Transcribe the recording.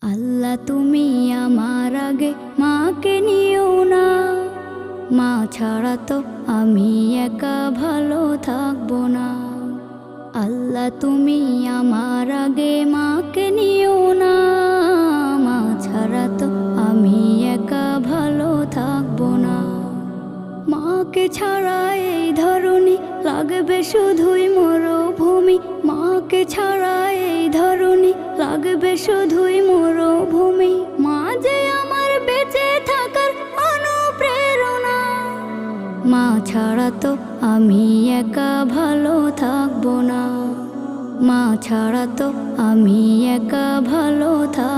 আল্লাহ তুমি আমার আগে মাকে নিও না, মা ছাড়া তো আমি একা ভালো থাকবো না। আল্লাহ তুমি আমার আগে মাকে নিও না, মা ছাড়া তো আমি একা ভালো থাকবো না। মাকে ছাড়া এই ধরনী লাগবে শুধুই মরুভূমি, মাকে ছাড়া এই ধরনী লাগবে শুধুই মরুভূমি। মা যে আমার বেঁচে থাকার অনুপ্রেরণা, মা ছাড়া তো আমি একা ভালো থাকবো না, মা ছাড়া তো আমি একা ভালো থাকবো